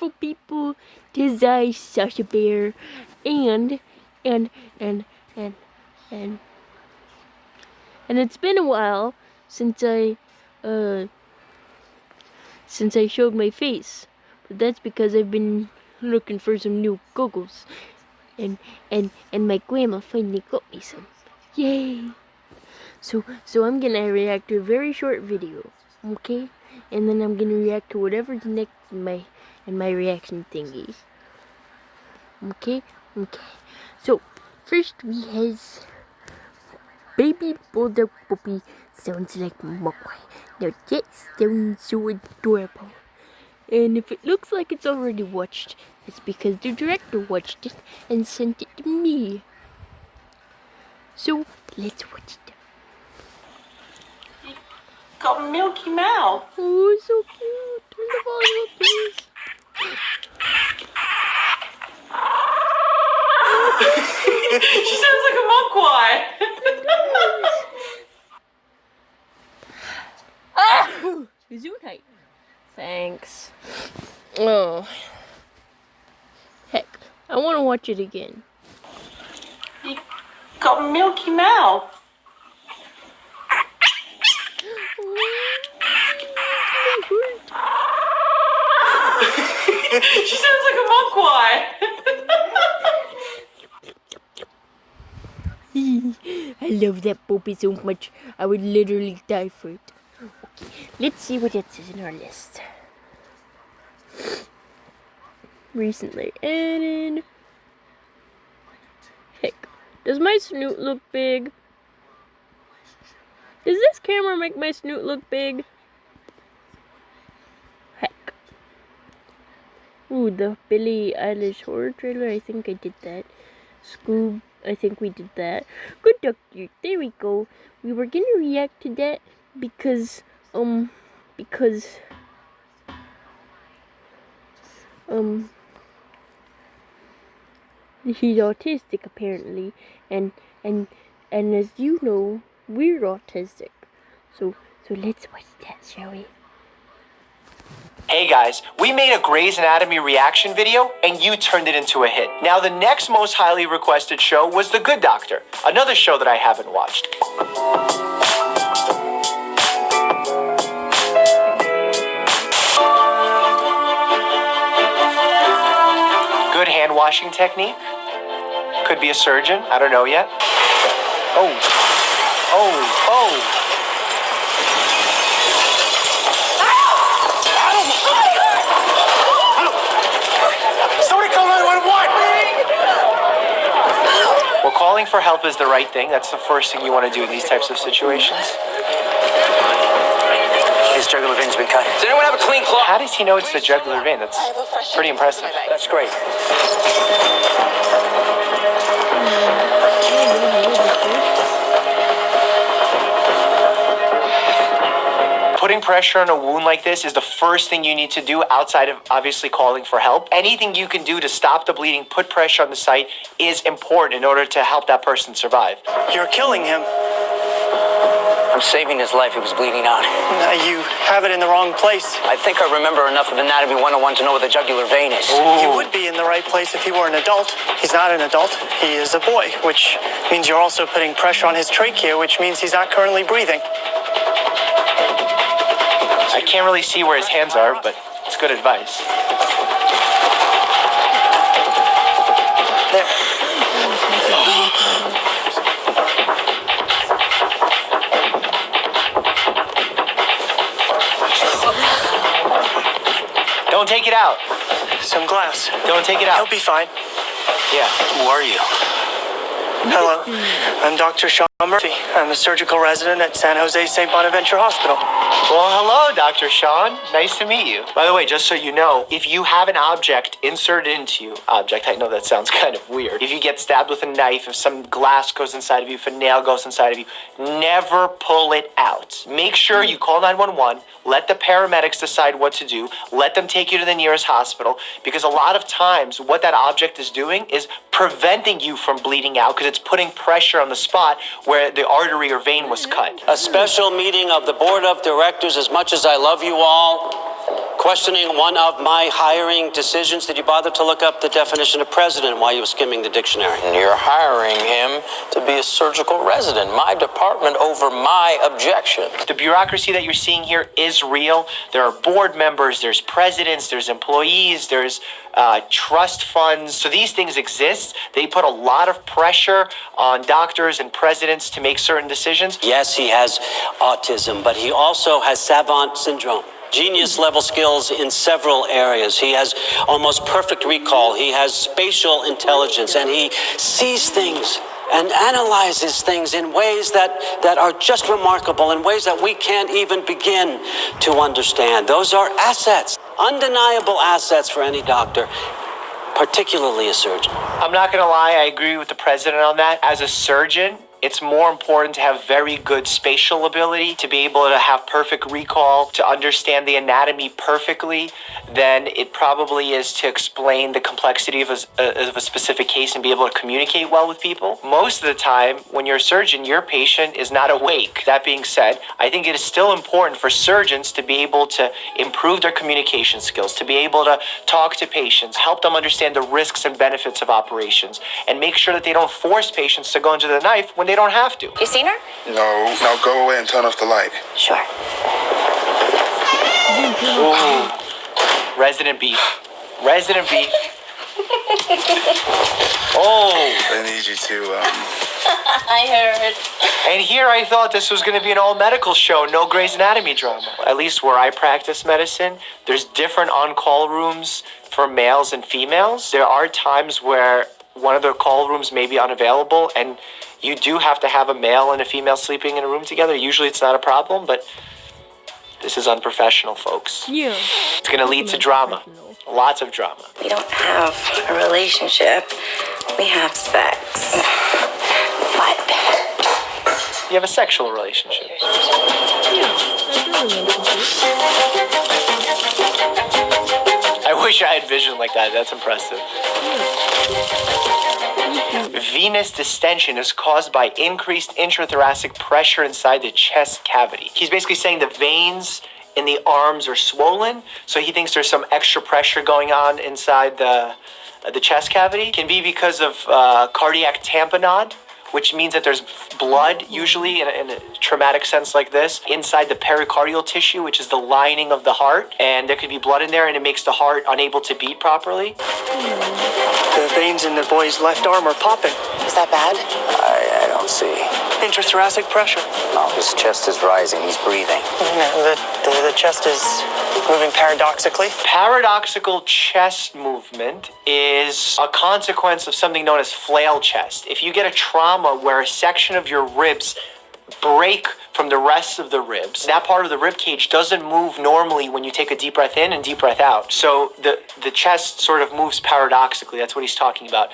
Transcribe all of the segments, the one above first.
wonderful people. Tis I, Sasha Bear, and it's been a while since I showed my face, but that's because I've been looking for some new goggles, and my grandma finally got me some. Yay! So I'm gonna react to a very short video, okay? And then I'm gonna react to whatever's next in my reaction thingy. Okay? So first we has baby bulldog puppy sounds like Mogwai. Now that sounds so adorable. And if it looks like it's already watched, it's because the director watched it and sent it to me. So let's watch it. Got Milky Mouth. Oh, so cute. Turn the volume up, please. She sounds like a mogwai. Gesundheit. Thanks. Oh. Heck, I want to watch it again. You got Milky Mouth. She sounds like a mogwai. I love that puppy so much. I would literally die for it. Okay, let's see what else is in our list. Recently added. Heck, does my snoot look big? Does this camera make my snoot look big? Heck. Ooh, the Billie Eilish horror trailer, I think I did that. Scoob, I think we did that. Good Doctor, there we go. We were gonna react to that because he's autistic apparently, and as you know, we're autistic. So let's watch that, shall we? Hey guys, we made a Grey's Anatomy reaction video and you turned it into a hit. Now the next most highly requested show was The Good Doctor, another show that I haven't watched. Good hand washing technique. Could be a surgeon, I don't know yet. Oh. Well, calling for help is the right thing. That's the first thing you want to do in these types of situations. His jugular vein's been cut. Does anyone have a clean cloth? How does he know it's the jugular vein? That's pretty impressive. That's great. Putting pressure on a wound like this is the first thing you need to do outside of obviously calling for help. Anything you can do to stop the bleeding, put pressure on the site is important in order to help that person survive. You're killing him. I'm saving his life. He was bleeding out. You have it in the wrong place. I think I remember enough of Anatomy 101 to know where the jugular vein is. Ooh. He would be in the right place if he were an adult. He's not an adult. He is a boy, which means you're also putting pressure on his trachea, which means he's not currently breathing. I can't really see where his hands are, but it's good advice. There. Don't take it out. Some glass. Don't take it out. He'll be fine. Yeah. Who are you? Hello. I'm Dr. Sean Murphy. I'm a surgical resident at San Jose St. Bonaventure Hospital. Well, hello, Dr. Sean. Nice to meet you. By the way, just so you know, if you have an object inserted into you, I know that sounds kind of weird. If you get stabbed with a knife, if some glass goes inside of you, if a nail goes inside of you, never pull it out. Make sure you call 911, let the paramedics decide what to do, let them take you to the nearest hospital, because a lot of times what that object is doing is preventing you from bleeding out because it's putting pressure on the spot where the artery or vein was cut. A special meeting of the board of directors. As much as I love you all, questioning one of my hiring decisions. Did you bother to look up the definition of president while you were skimming the dictionary? And you're hiring him to be a surgical resident. My department over my objection. The bureaucracy that you're seeing here is real. There are board members, there's presidents, there's employees, there's trust funds. So these things exist. They put a lot of pressure on doctors and presidents to make certain decisions. Yes, he has autism, but he also has savant syndrome. Genius level skills in several areas. He has almost perfect recall. He has spatial intelligence, and he sees things and analyzes things in ways that are just remarkable, in ways that we can't even begin to understand. Those are assets, undeniable assets for any doctor, particularly a surgeon. I'm not going to lie, I agree with the president on that. As a surgeon, it's more important to have very good spatial ability, to be able to have perfect recall, to understand the anatomy perfectly, than it probably is to explain the complexity of a specific case and be able to communicate well with people. Most of the time, when you're a surgeon, your patient is not awake. That being said, I think it is still important for surgeons to be able to improve their communication skills, to be able to talk to patients, help them understand the risks and benefits of operations, and make sure that they don't force patients to go into the knife when they don't have to. You seen her? No, now go away and turn off the light. Sure. Ooh. Resident beef. Resident beef. Oh. I need you to, I heard. And here I thought this was going to be an all-medical show, no Grey's Anatomy drama. At least where I practice medicine, there's different on-call rooms for males and females. There are times where one of the call rooms may be unavailable, and you do have to have a male and a female sleeping in a room together. Usually it's not a problem, but this is unprofessional, folks. Yeah. It's going to lead to drama. Lots of drama. We don't have a relationship. We have sex. But You have a sexual relationship. I wish I had vision like that. That's impressive. Venous distension is caused by increased intrathoracic pressure inside the chest cavity. He's basically saying the veins in the arms are swollen, so he thinks there's some extra pressure going on inside the chest cavity. It can be because of cardiac tamponade, which means that there's blood, usually in a traumatic sense like this, inside the pericardial tissue, which is the lining of the heart. And there could be blood in there, and it makes the heart unable to beat properly. The veins in the boy's left arm are popping. is that bad? I don't see. Intrathoracic pressure. No, his chest is rising. He's breathing. The chest is moving paradoxically. Paradoxical chest movement is a consequence of something known as flail chest. If you get a trauma where a section of your ribs break from the rest of the ribs, that part of the rib cage doesn't move normally when you take a deep breath in and deep breath out. So the chest sort of moves paradoxically. That's what he's talking about.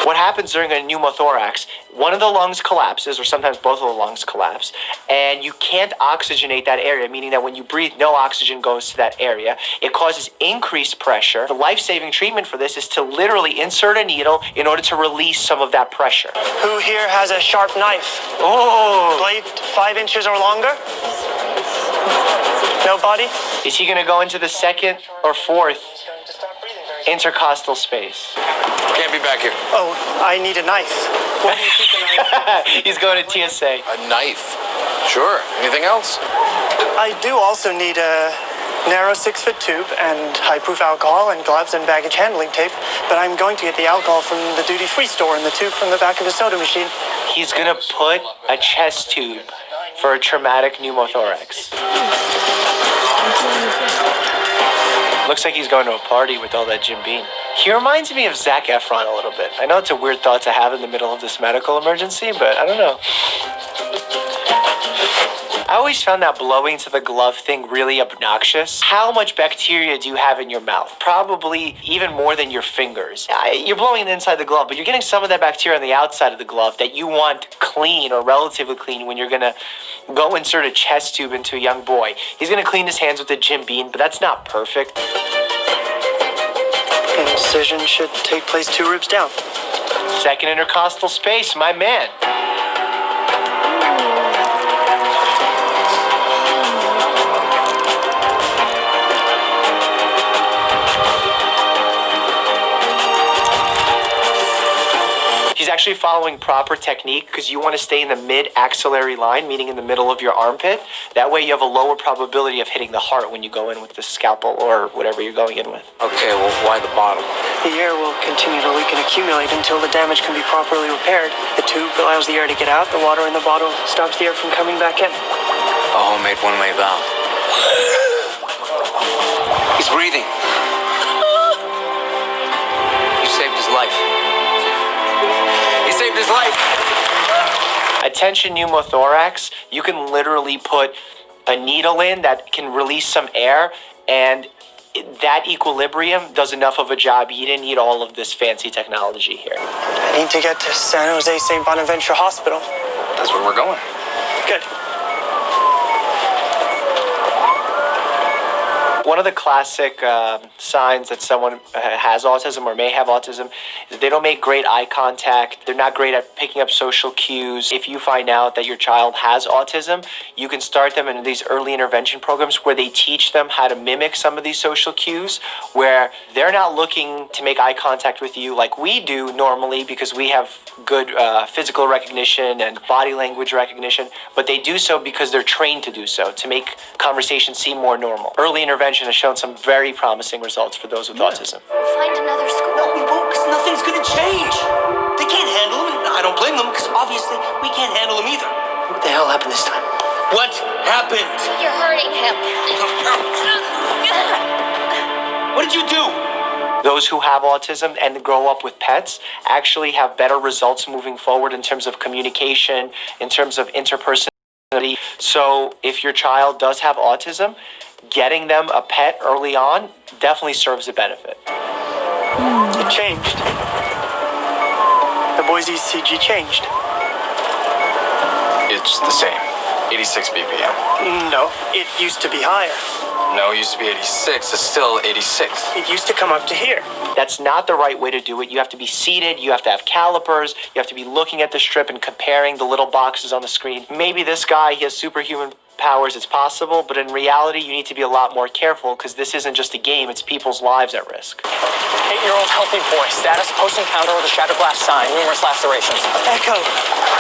What happens during a pneumothorax, one of the lungs collapses, or sometimes both of the lungs collapse, and you can't oxygenate that area, meaning that when you breathe, no oxygen goes to that area. It causes increased pressure. The life-saving treatment for this is to literally insert a needle in order to release some of that pressure. Who here has a sharp knife? Oh! Blade 5 inches or longer? Nobody? Is he going to go into the second or fourth intercostal space? Can't be back here. Oh, I need a knife. Where do you keep the knife? He's going to TSA. A knife. Sure. Anything else? I do also need a narrow 6-foot tube and high-proof alcohol and gloves and baggage handling tape, but I'm going to get the alcohol from the duty-free store and the tube from the back of the soda machine. He's going to put a chest tube for a traumatic pneumothorax. Looks like he's going to a party with all that Jim Beam. He reminds me of Zac Efron a little bit. I know it's a weird thought to have in the middle of this medical emergency, but I don't know. I always found that blowing to the glove thing really obnoxious. How much bacteria do you have in your mouth? Probably even more than your fingers. You're blowing inside the glove, but you're getting some of that bacteria on the outside of the glove that you want clean or relatively clean when you're going to go insert a chest tube into a young boy. He's going to clean his hands with a Jim Beam, but that's not perfect. Incision should take place 2 ribs down. Second intercostal space, my man. actually following proper technique because you want to stay in the mid-axillary line, meaning in the middle of your armpit. That way you have a lower probability of hitting the heart when you go in with the scalpel or whatever you're going in with. Okay, well, why the bottom? The air will continue to leak and accumulate until the damage can be properly repaired. The tube allows the air to get out. The water in the bottle stops the air from coming back in. A homemade one-way valve. He's breathing. You saved his life. He saved his life. Attention pneumothorax, you can literally put a needle in that can release some air, and that equilibrium does enough of a job. You didn't need all of this fancy technology here. I need to get to San Jose St. Bonaventure Hospital. That's where we're going. Good. One of the classic signs that someone has autism or may have autism is they don't make great eye contact. They're not great at picking up social cues. If you find out that your child has autism, you can start them in these early intervention programs where they teach them how to mimic some of these social cues, where they're not looking to make eye contact with you like we do normally because we have good physical recognition and body language recognition, but they do so because they're trained to do so, to make conversation seem more normal. Early intervention has shown some very promising results for those with autism. Find another school. No, we won't, because nothing's gonna change. They can't handle him, and I don't blame them, because obviously we can't handle him either. What the hell happened this time? What happened? You're hurting him. What did you do? Those who have autism and grow up with pets actually have better results moving forward in terms of communication, in terms of interpersonality. So if your child does have autism, getting them a pet early on definitely serves a benefit. It changed. The boy's ECG changed. It's the same. 86 BPM. No, it used to be higher. No, it used to be 86. It's still 86. It used to come up to here. That's not the right way to do it. You have to be seated, you have to have calipers, you have to be looking at the strip and comparing the little boxes on the screen. Maybe this guy, he has superhuman powers, it's possible, but in reality, you need to be a lot more careful because this isn't just a game, it's people's lives at risk. 8-year-old healthy boy. Status post-encounter with a shattered glass sign. Numerous lacerations. Echo.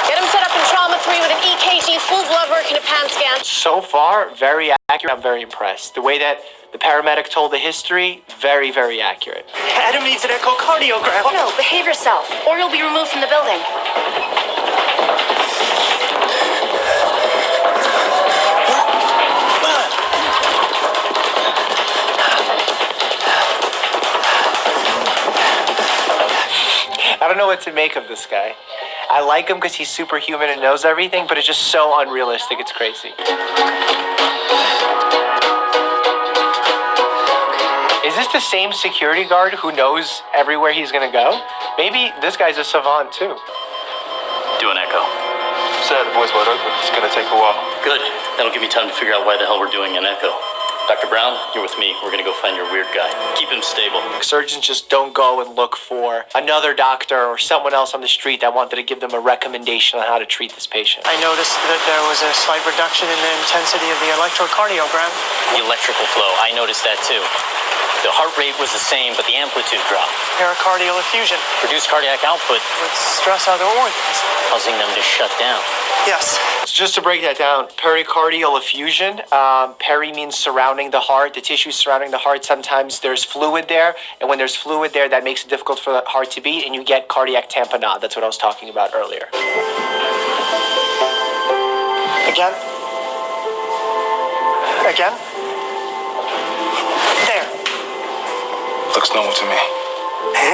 Get him set up in trauma 3 with an EKG, full blood work, and a pan scan. So far, very accurate. I'm very impressed. The way that the paramedic told the history, very, very accurate. Adam needs an echocardiogram. No, behave yourself, or you'll be removed from the building. I don't know what to make of this guy. I like him because he's superhuman and knows everything, but it's just so unrealistic, it's crazy. Is this the same security guard who knows everywhere he's gonna go? Maybe this guy's a savant too. Do an echo. Sir, the boy's wide open. It's gonna take a while. Good. That'll give me time to figure out why the hell we're doing an echo. Dr. Brown, you're with me. We're gonna go find your weird guy. Keep him stable. Surgeons just don't go and look for another doctor or someone else on the street that wanted to give them a recommendation on how to treat this patient. I noticed that there was a slight reduction in the intensity of the electrocardiogram. The electrical flow, I noticed that too. The heart rate was the same, but the amplitude dropped. Pericardial effusion. Reduced cardiac output, Would stress other organs. causing them to shut down. Yes. So just to break that down, pericardial effusion, peri means surrounding the heart, the tissue surrounding the heart. Sometimes there's fluid there, and when there's fluid there, that makes it difficult for the heart to beat, and you get cardiac tamponade. That's what I was talking about earlier. Again. Again. There. Looks normal to me.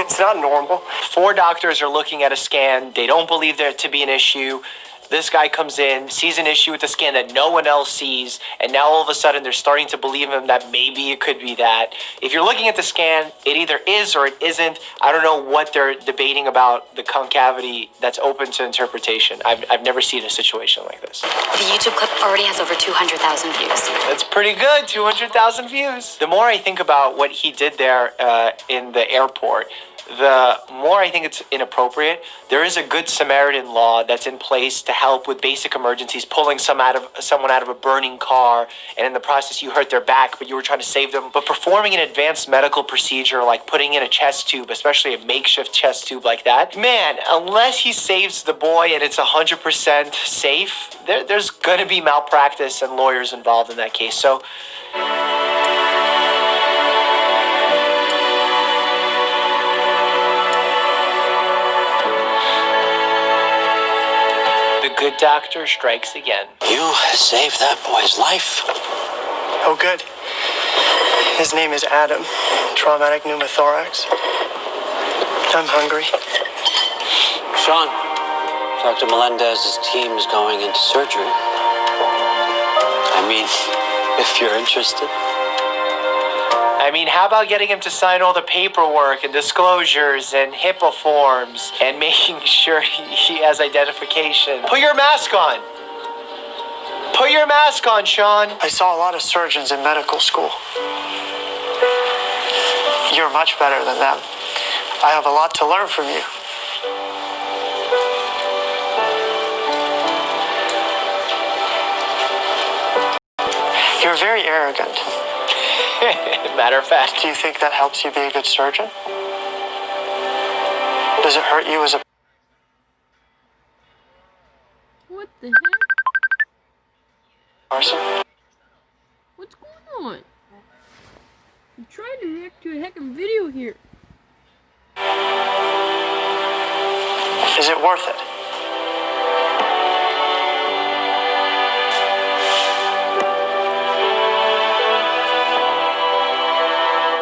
It's not normal. 4 doctors are looking at a scan. They don't believe there to be an issue. This guy comes in, sees an issue with the scan that no one else sees, and now all of a sudden they're starting to believe him that maybe it could be that. If you're looking at the scan, it either is or it isn't. I don't know what they're debating about the concavity that's open to interpretation. I've never seen a situation like this. The YouTube clip already has over 200,000 views. That's pretty good, 200,000 views. The more I think about what he did there in the airport, the more I think it's inappropriate. There is a good Samaritan law that's in place to help with basic emergencies, pulling someone out of a burning car, and in the process you hurt their back, but you were trying to save them. But performing an advanced medical procedure like putting in a chest tube, especially a makeshift chest tube like that, man, unless he saves the boy and it's 100% safe, there's going to be malpractice and lawyers involved in that case. So the good doctor strikes again. You saved that boy's life. Oh, good. His name is Adam. Traumatic pneumothorax. I'm hungry. Sean, Dr. Melendez's team is going into surgery. I mean, if you're interested. I mean, how about getting him to sign all the paperwork and disclosures and HIPAA forms and making sure he has identification? Put your mask on. Put your mask on, Sean. I saw a lot of surgeons in medical school. You're much better than them. I have a lot to learn from you. You're very arrogant. Matter of fact. Do you think that helps you be a good surgeon? Does it hurt you as a What the heck? person? What's going on? I'm trying to react to a heckin' video here. Is it worth it?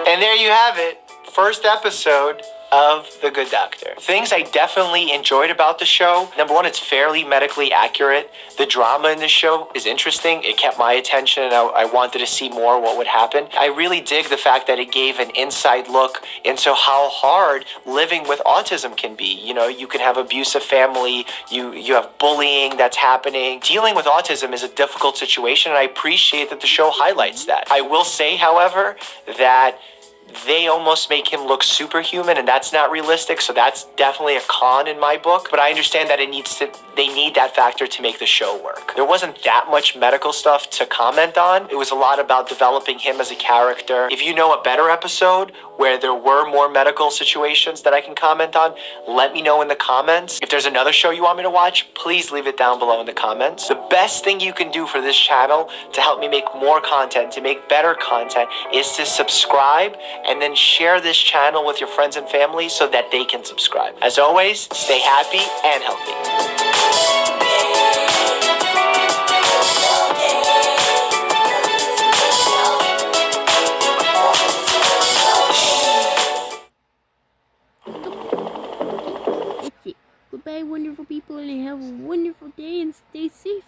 And there you have it. First episode of The Good Doctor. Things I definitely enjoyed about the show. Number one, it's fairly medically accurate. The drama in this show is interesting. It kept my attention and I wanted to see more what would happen. I really dig the fact that it gave an inside look into how hard living with autism can be. You know, you can have abusive family, you have bullying that's happening. Dealing with autism is a difficult situation, and I appreciate that the show highlights that. I will say, however, that they almost make him look superhuman, and that's not realistic, so that's definitely a con in my book. But I understand that they need that factor to make the show work. There wasn't that much medical stuff to comment on. It was a lot about developing him as a character. If you know a better episode where there were more medical situations that I can comment on, let me know in the comments. If there's another show you want me to watch, please leave it down below in the comments. The best thing you can do for this channel to help me make more content, to make better content, is to subscribe and then share this channel with your friends and family so that they can subscribe. As always, stay happy and healthy. That's it. Goodbye, wonderful people, and have a wonderful day and stay safe.